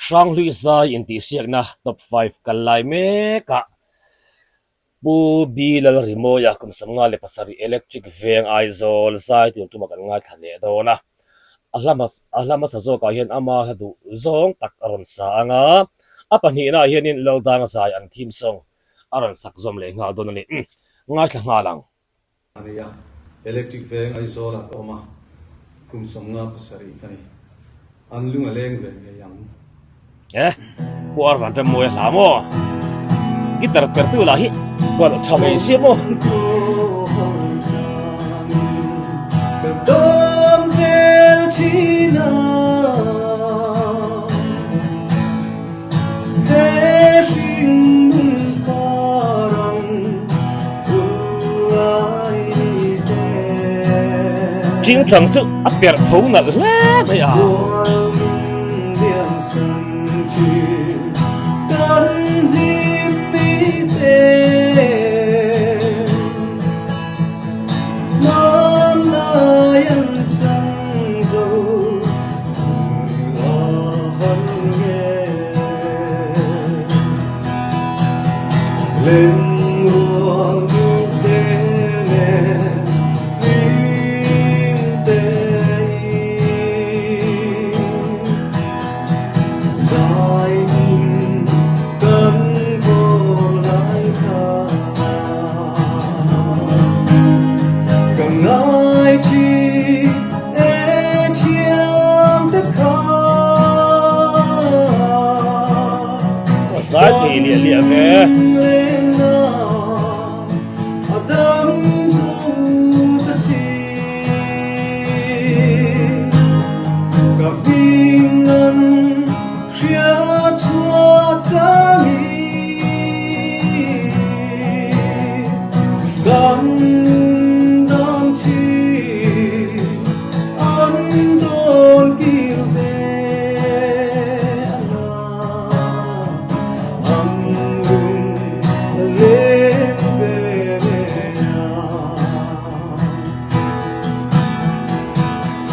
Hranghlui zai in ti siak na top 5 kalai me ka bu bi LALRIMAWIA kum sam nga le pasari electric veng aizol zai ti tu makan nga thale do na ahlamas sa zo ka hian ama hadu zong tak aron sa anga apani na hian in lodang zai an thim song aron sak zom le nga don ni nga thla nga lang ania electric veng aizola oma kum som nga pasari kani anlunga leng ve yang bu arvan tam mo la mo gitar pertu la hi ko chame si mo dom del china de shin parang ulai te jing chang chu a per tho na le me ya lên ruộng nước tê nè im tê dài nhìn cơn vô lại khá càng ai chi e chiêm tất cả sai thì lịa về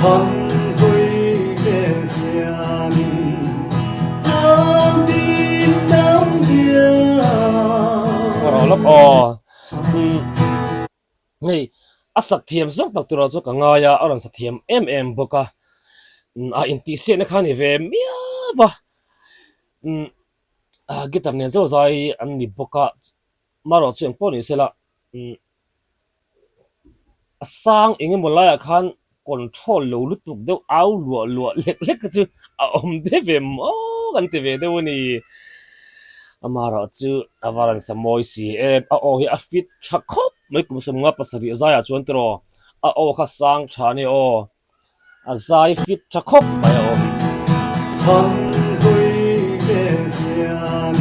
Hranghlui đèn hiền ôm tin nắng kia rồi lắm ồ ngay asak thiam zok tak tura zo ka nga ya aron sa thiam boka a inti se na khani ve mia va gitar ne zo zai an ni boka maro cheng poni sela asang inge molaya khan control lo lutuk deuh au lua lek lek chu a om de ve mo kan te ve deuh ni amara chu avaran samoi si a o hi a fit thakop mai kum sam nga pasari zaya chuan tro a o kha sang thani o a zai fit thakop mai o Hranghlui đèn hiền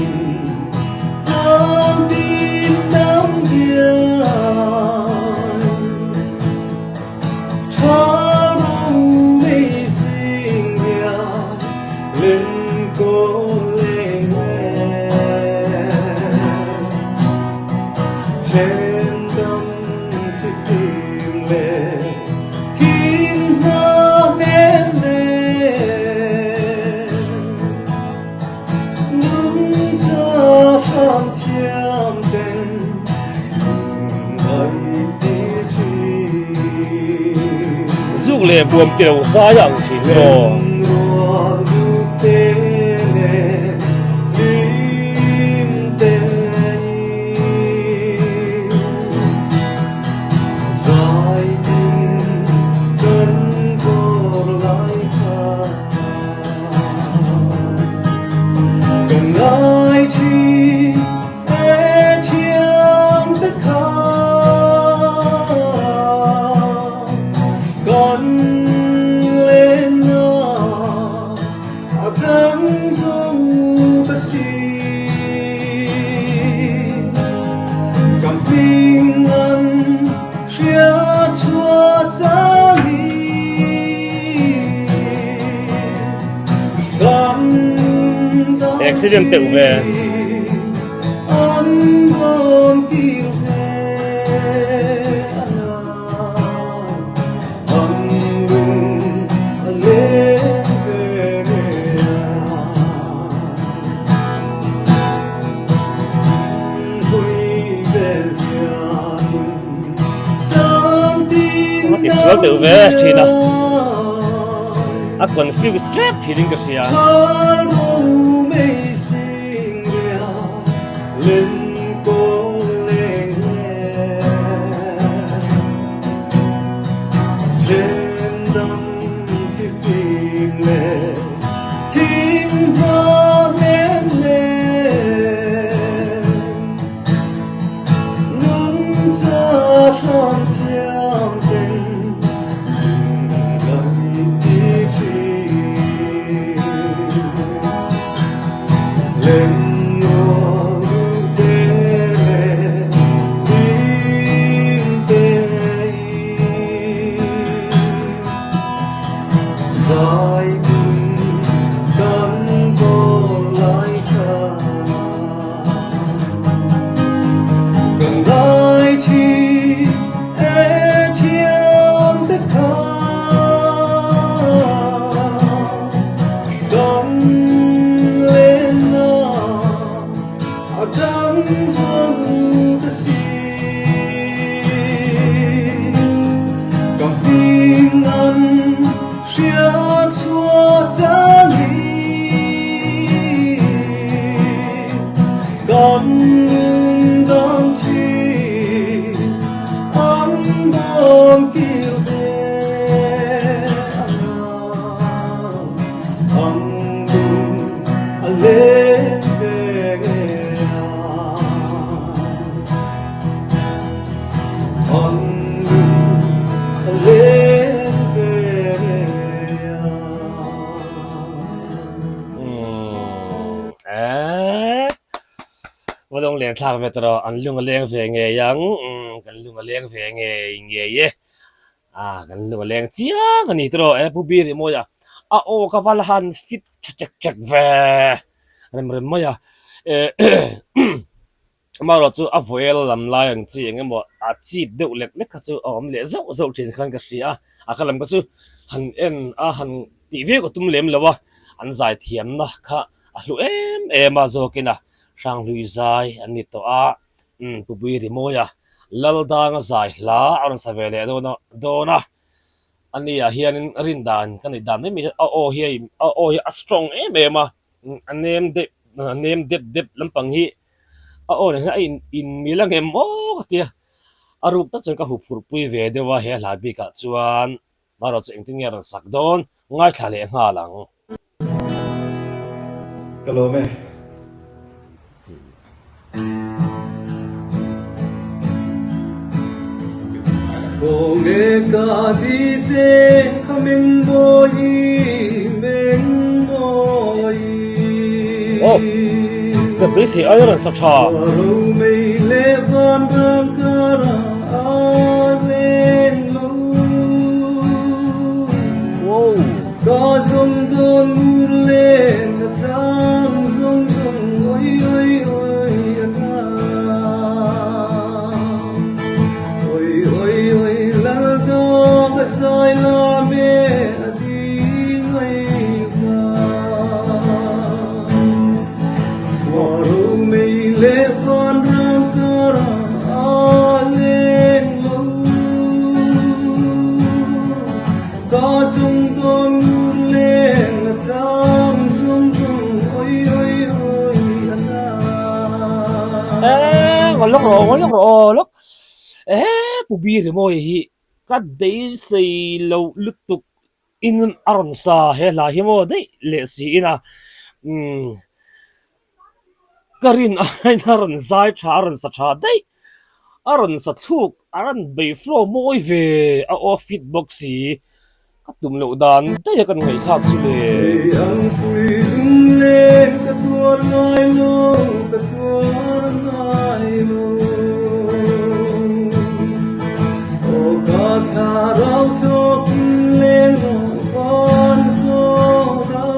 ôm tin nắng kia lên cô lên trên tâm khi phim lệ thiên hoa nén lên nắng cho tham thiam tên ấy đi chi zuk le buam teu sa yang thin ro accident teu ve sual tu ve thina a confuse strap thiling ka sia lên cô lên trên đâm thì phim lên thiên hoa ném lên nâng cha son theo tình lời ý chí lênว่าต้องเลี้ยงทางเวทเราอันลุงเลี้ยงเสียงยังกันลุงเลี้ยงเสียงเงี้ยกันลุงเลี้ยงเสียงกันนี่ตัวผู้บีริโมยโอ้กวาลหันฟิตจักเวเริ่มโมยมาเราจูอัฟเวลลำลายอย่างจีงั้นบ่จีบเด็กเล็กๆก็จูมเลี้ยงเจ้าจริงขันก็เสียก็ลำก็จูหันหันทีวีก็ตุ้มเลี้ยงแล้ววะอันใจเทียมนะค่ะลูมาโจกินะHranghlui zai ani to pubui rimoya laldang zai la aron savele dona ani hianin rindan kan dan mi hi a strong ma name dep lampang hi ne in milang mo tia aruk ta chon ka hu phur pui ve dewa he la bi ka chuan maro chu engting yaran sakdon ngai thale nga lang kalome Bonge ka di te kamen boy men boy ka bisi ayran sa cha ro me le van van kara alen lo wow ka zum don murlen tam zum oi oi oi Sai la me adi ngai va Waru me le van ram kara alen lo Ka sung don len tam sung oi oi oi ana ngolok pubi re mo hi kad dei sei lo lutuk in aron sa he la hi mo dei le si ina karin ai aron zai cha aron sa cha dei aron sa thuk aron be flow moi ve o fit box si katum lo dan dei kan ngai khak su le ang pui le ka tuar ngai lo ka tuar ngai lo Tarau tok leno van soda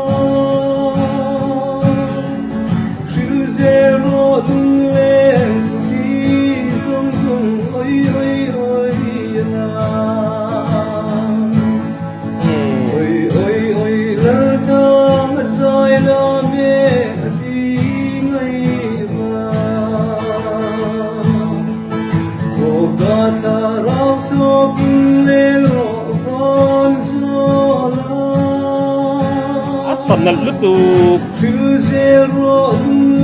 Shilzero len ti song song oi oi oi na Oi oi oi la ta sanal lutuk Pilzero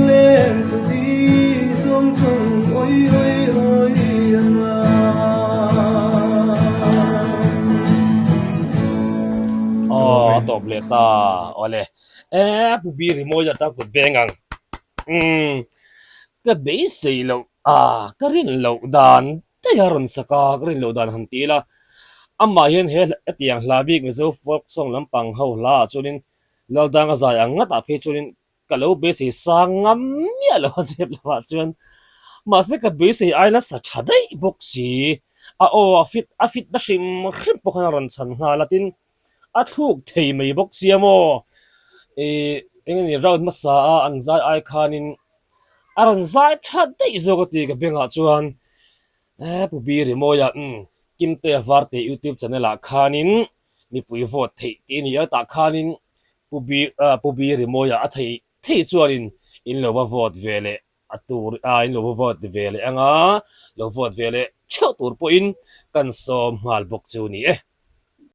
len di song song oi oi oi ama top leta ole pubi rimoya ta kut bengang ka beisei lo karin lo dan tayaron saka karin lo dan hantila amma hian he atiang hlabik me zo folk song lampang ho la chunin laldang azai anga ta phe chunin kalo beisei sangam ya lo zep la chuan ma se ka beisei aila sa thadai boxi a fit da shim khim pokhana ran chan nga latin a thuk thei mai boxi amo engani round masa an zai ai khanin aron zai thadai zo ka ti ka benga chuan pubi rimoya kimte varte youtube channel a khanin mi pui vote thei ti ni ta khanin pubi rimoya a thei chuanin in lo vote vele atur in lo vote vele anga lo vote vele chau tur po in kan som mal bok chu ni